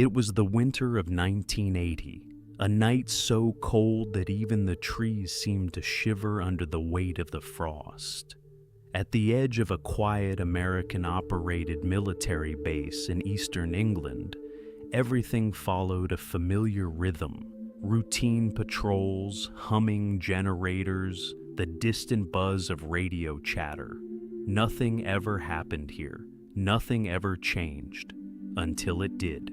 It was the winter of 1980, a night so cold that even the trees seemed to shiver under the weight of the frost. At the edge of a quiet American-operated military base in eastern England, everything followed a familiar rhythm. Routine patrols, humming generators, the distant buzz of radio chatter. Nothing ever happened here. Nothing ever changed. Until it did.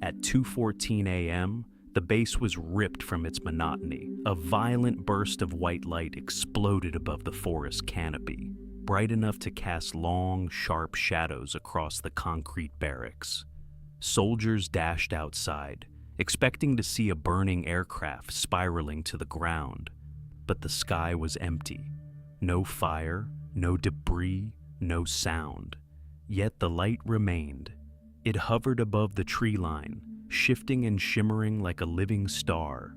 At 2:14 a.m., the base was ripped from its monotony. A violent burst of white light exploded above the forest canopy, bright enough to cast long, sharp shadows across the concrete barracks. Soldiers dashed outside, expecting to see a burning aircraft spiraling to the ground. But the sky was empty. No fire, no debris, no sound. Yet the light remained. It hovered above the tree line, shifting and shimmering like a living star.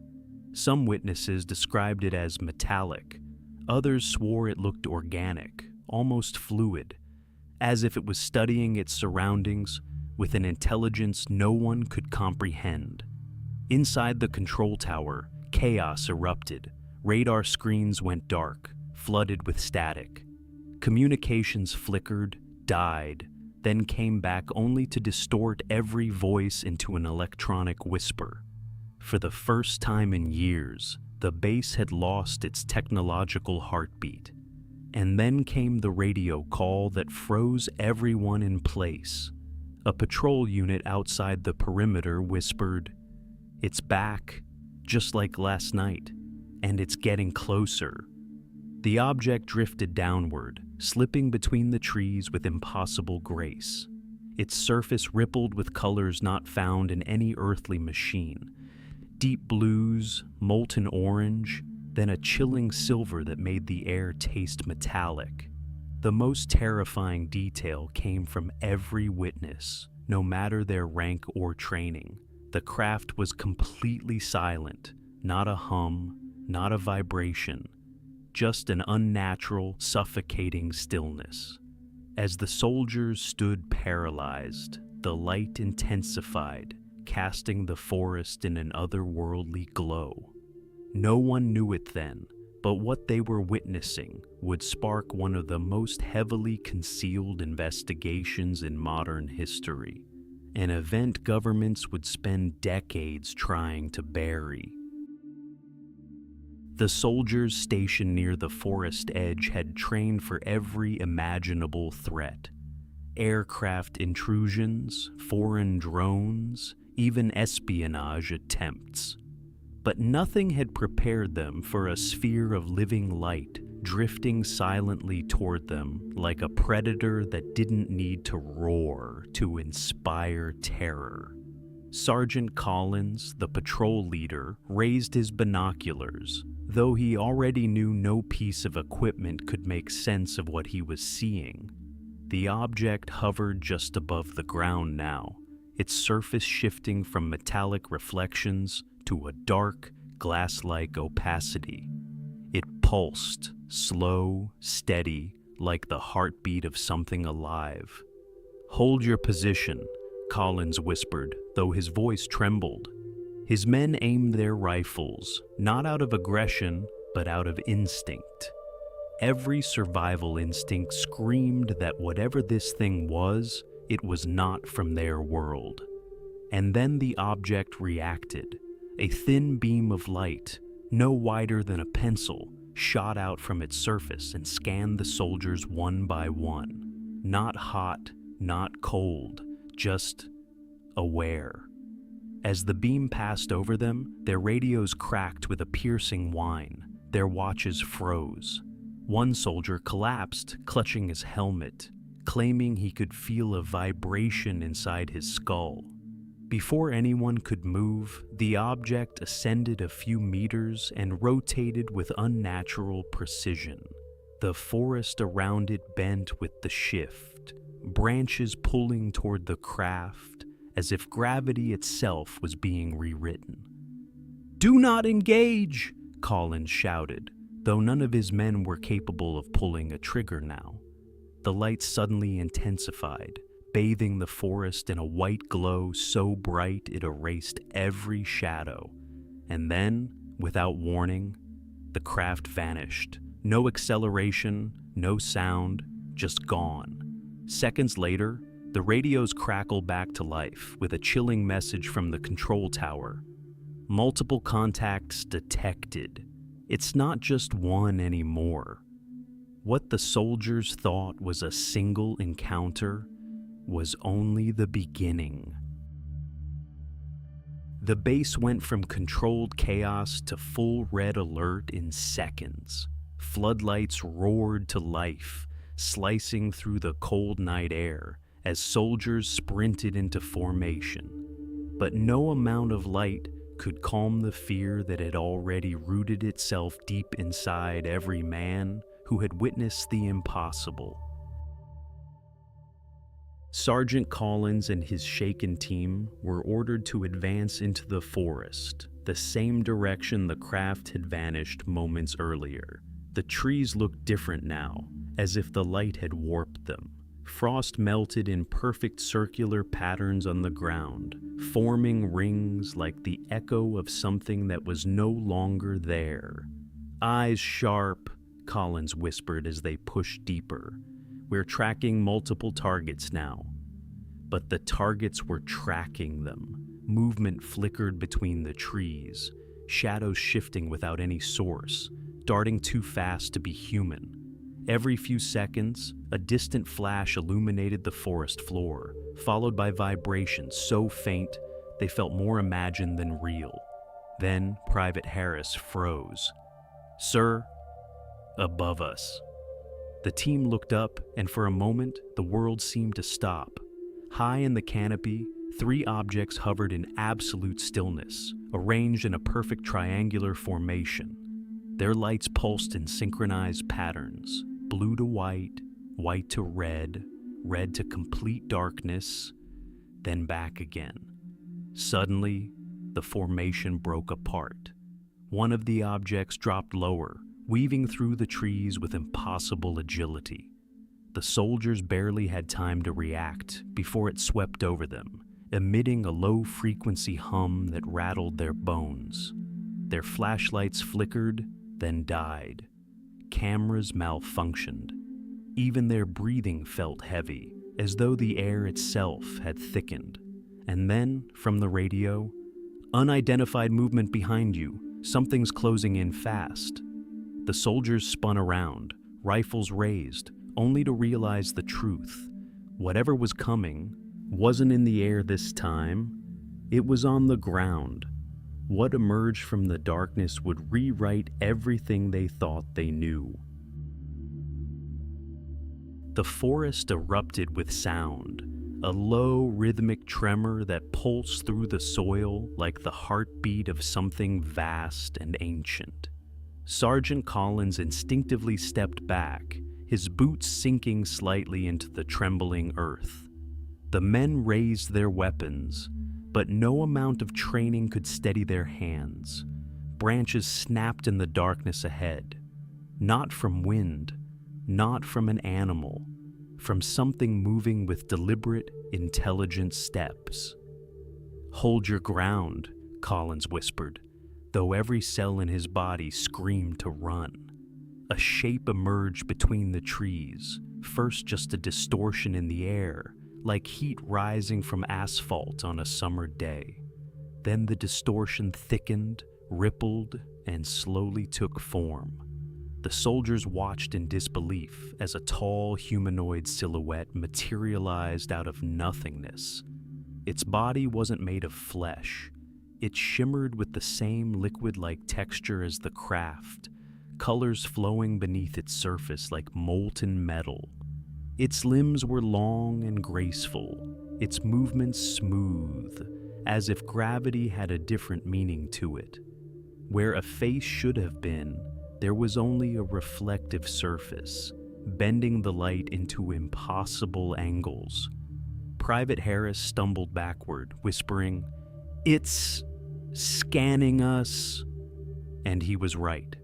Some witnesses described it as metallic. Others swore it looked organic, almost fluid, as if it was studying its surroundings with an intelligence no one could comprehend. Inside the control tower, chaos erupted. Radar screens went dark, flooded with static. Communications flickered, died, then came back only to distort every voice into an electronic whisper. For the first time in years, the base had lost its technological heartbeat. And then came the radio call that froze everyone in place. A patrol unit outside the perimeter whispered, "It's back, just like last night, and it's getting closer." The object drifted downward, slipping between the trees with impossible grace. Its surface rippled with colors not found in any earthly machine. Deep blues, molten orange, then a chilling silver that made the air taste metallic. The most terrifying detail came from every witness, no matter their rank or training. The craft was completely silent, not a hum, not a vibration. Just an unnatural, suffocating stillness. As the soldiers stood paralyzed, the light intensified, casting the forest in an otherworldly glow. No one knew it then, but what they were witnessing would spark one of the most heavily concealed investigations in modern history, an event governments would spend decades trying to bury. The soldiers stationed near the forest edge had trained for every imaginable threat. Aircraft intrusions, foreign drones, even espionage attempts. But nothing had prepared them for a sphere of living light drifting silently toward them like a predator that didn't need to roar to inspire terror. Sergeant Collins, the patrol leader, raised his binoculars, though he already knew no piece of equipment could make sense of what he was seeing. The object hovered just above the ground now, its surface shifting from metallic reflections to a dark, glass-like opacity. It pulsed, slow, steady, like the heartbeat of something alive. "Hold your position," Collins whispered, though his voice trembled. His men aimed their rifles, not out of aggression, but out of instinct. Every survival instinct screamed that whatever this thing was, it was not from their world. And then the object reacted. A thin beam of light, no wider than a pencil, shot out from its surface and scanned the soldiers one by one. Not hot, not cold, just aware. As the beam passed over them, their radios cracked with a piercing whine. Their watches froze. One soldier collapsed, clutching his helmet, claiming he could feel a vibration inside his skull. Before anyone could move, the object ascended a few meters and rotated with unnatural precision. The forest around it bent with the shift, branches pulling toward the craft, as if gravity itself was being rewritten. "Do not engage!" Collins shouted, though none of his men were capable of pulling a trigger now. The light suddenly intensified, bathing the forest in a white glow so bright it erased every shadow. And then, without warning, the craft vanished. No acceleration, no sound, just gone. Seconds later, the radios crackle back to life with a chilling message from the control tower. Multiple contacts detected. It's not just one anymore. What the soldiers thought was a single encounter was only the beginning. The base went from controlled chaos to full red alert in seconds. Floodlights roared to life, slicing through the cold night air as soldiers sprinted into formation. But no amount of light could calm the fear that had already rooted itself deep inside every man who had witnessed the impossible. Sergeant Collins and his shaken team were ordered to advance into the forest, the same direction the craft had vanished moments earlier. The trees looked different now, as if the light had warped them. Frost melted in perfect circular patterns on the ground, forming rings like the echo of something that was no longer there. "Eyes sharp," Collins whispered as they pushed deeper. "We're tracking multiple targets now." But the targets were tracking them. Movement flickered between the trees, shadows shifting without any source, darting too fast to be human. Every few seconds, a distant flash illuminated the forest floor, followed by vibrations so faint they felt more imagined than real. Then Private Harris froze. "Sir," above us. The team looked up, and for a moment, the world seemed to stop. High in the canopy, 3 objects hovered in absolute stillness, arranged in a perfect triangular formation. Their lights pulsed in synchronized patterns, blue to white, white to red, red to complete darkness, then back again. Suddenly, the formation broke apart. One of the objects dropped lower, weaving through the trees with impossible agility. The soldiers barely had time to react before it swept over them, emitting a low-frequency hum that rattled their bones. Their flashlights flickered, then died. Cameras malfunctioned. Even their breathing felt heavy, as though the air itself had thickened. And then, from the radio, "Unidentified movement behind you. Something's closing in fast." The soldiers spun around, rifles raised, only to realize the truth. Whatever was coming wasn't in the air this time. It was on the ground. What emerged from the darkness would rewrite everything they thought they knew. The forest erupted with sound, a low, rhythmic tremor that pulsed through the soil like the heartbeat of something vast and ancient. Sergeant Collins instinctively stepped back, his boots sinking slightly into the trembling earth. The men raised their weapons, but no amount of training could steady their hands. Branches snapped in the darkness ahead, not from wind, not from an animal, from something moving with deliberate, intelligent steps. "Hold your ground," Collins whispered, though every cell in his body screamed to run. A shape emerged between the trees, first just a distortion in the air, like heat rising from asphalt on a summer day. Then the distortion thickened, rippled, and slowly took form. The soldiers watched in disbelief as a tall humanoid silhouette materialized out of nothingness. Its body wasn't made of flesh. It shimmered with the same liquid-like texture as the craft, colors flowing beneath its surface like molten metal. Its limbs were long and graceful, its movements smooth, as if gravity had a different meaning to it. Where a face should have been, there was only a reflective surface, bending the light into impossible angles. Private Harris stumbled backward, whispering, "It's scanning us." And he was right.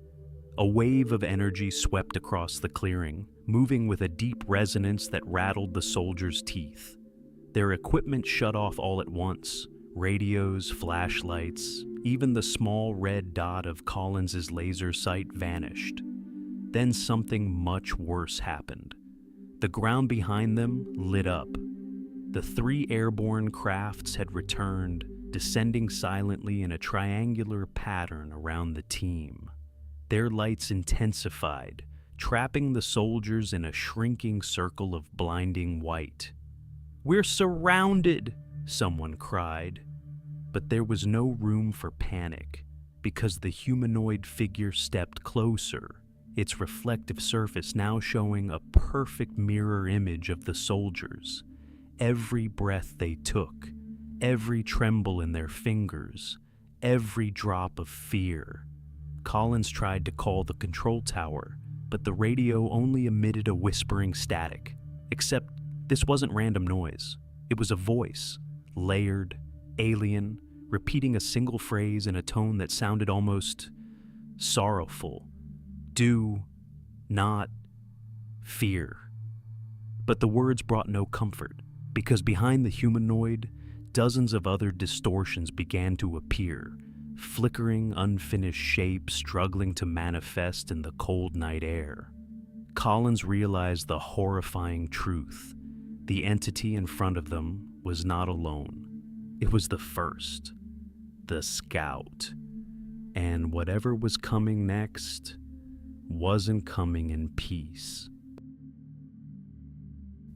A wave of energy swept across the clearing, moving with a deep resonance that rattled the soldiers' teeth. Their equipment shut off all at once. Radios, flashlights, even the small red dot of Collins's laser sight vanished. Then something much worse happened. The ground behind them lit up. The 3 airborne crafts had returned, descending silently in a triangular pattern around the team. Their lights intensified, trapping the soldiers in a shrinking circle of blinding white. "We're surrounded!" someone cried. But there was no room for panic, because the humanoid figure stepped closer, its reflective surface now showing a perfect mirror image of the soldiers. Every breath they took, every tremble in their fingers, every drop of fear. Collins tried to call the control tower, but the radio only emitted a whispering static. Except this wasn't random noise. It was a voice, layered, alien, repeating a single phrase in a tone that sounded almost sorrowful. "Do not fear." But the words brought no comfort, because behind the humanoid, dozens of other distortions began to appear, flickering, unfinished shapes struggling to manifest in the cold night air. Collins realized the horrifying truth. The entity in front of them was not alone. It was the first, the Scout. And whatever was coming next wasn't coming in peace.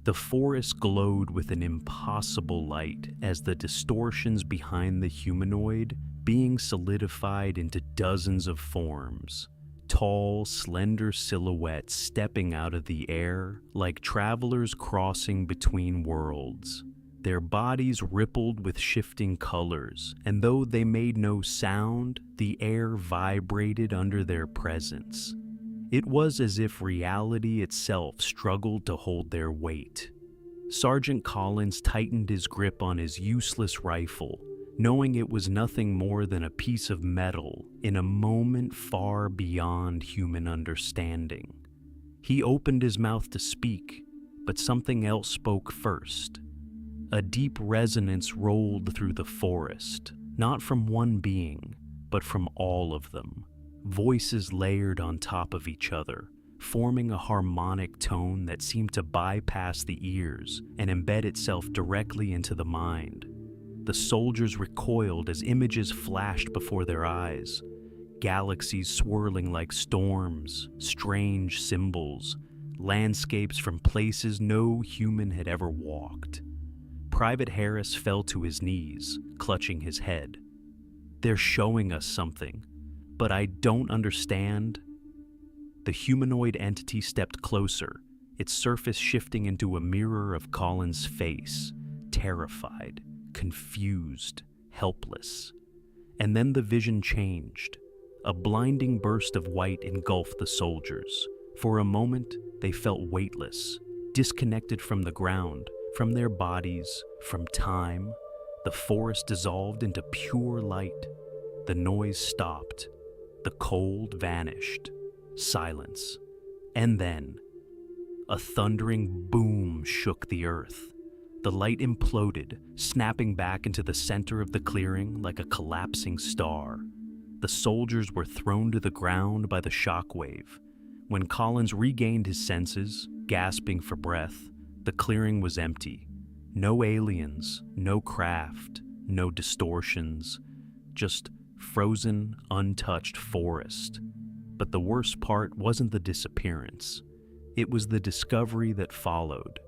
The forest glowed with an impossible light as the distortions behind the humanoid being solidified into dozens of forms. Tall, slender silhouettes stepping out of the air like travelers crossing between worlds. Their bodies rippled with shifting colors, and though they made no sound, the air vibrated under their presence. It was as if reality itself struggled to hold their weight. Sergeant Collins tightened his grip on his useless rifle, knowing it was nothing more than a piece of metal in a moment far beyond human understanding. He opened his mouth to speak, but something else spoke first. A deep resonance rolled through the forest, not from one being, but from all of them. Voices layered on top of each other, forming a harmonic tone that seemed to bypass the ears and embed itself directly into the mind. The soldiers recoiled as images flashed before their eyes, galaxies swirling like storms, strange symbols, landscapes from places no human had ever walked. Private Harris fell to his knees, clutching his head. "They're showing us something, but I don't understand." The humanoid entity stepped closer, its surface shifting into a mirror of Colin's face, terrified, confused, helpless. And then the vision changed. A blinding burst of white engulfed the soldiers. For a moment, they felt weightless, disconnected from the ground, from their bodies, from time. The forest dissolved into pure light. The noise stopped. The cold vanished. Silence. And then, a thundering boom shook the earth. The light imploded, snapping back into the center of the clearing like a collapsing star. The soldiers were thrown to the ground by the shockwave. When Collins regained his senses, gasping for breath, the clearing was empty. No aliens, no craft, no distortions, just frozen, untouched forest. But the worst part wasn't the disappearance. It was the discovery that followed.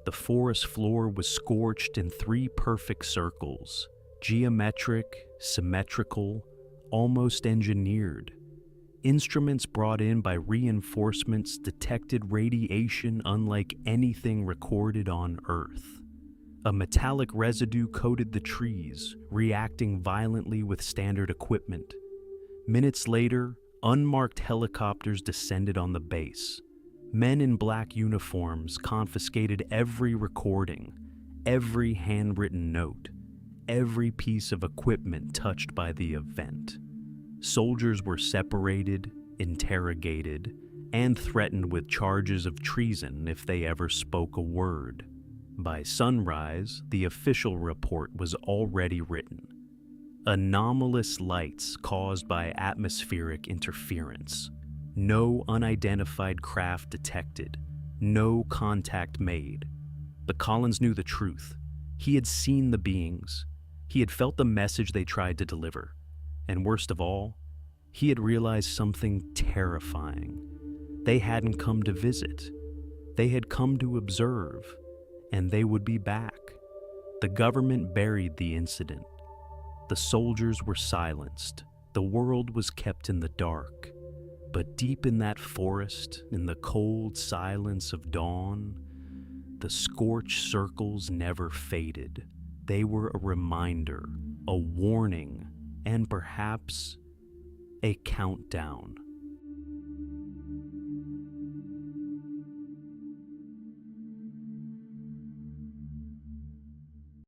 The forest floor was scorched in 3 perfect circles, geometric, symmetrical, almost engineered. Instruments brought in by reinforcements detected radiation unlike anything recorded on Earth. A metallic residue coated the trees, reacting violently with standard equipment. Minutes later, unmarked helicopters descended on the base. Men in black uniforms confiscated every recording, every handwritten note, every piece of equipment touched by the event. Soldiers were separated, interrogated, and threatened with charges of treason if they ever spoke a word. By sunrise, the official report was already written. Anomalous lights caused by atmospheric interference. No unidentified craft detected. No contact made. But Collins knew the truth. He had seen the beings. He had felt the message they tried to deliver. And worst of all, he had realized something terrifying. They hadn't come to visit. They had come to observe, and they would be back. The government buried the incident. The soldiers were silenced. The world was kept in the dark. But deep in that forest, in the cold silence of dawn, the scorched circles never faded. They were a reminder, a warning, and perhaps a countdown.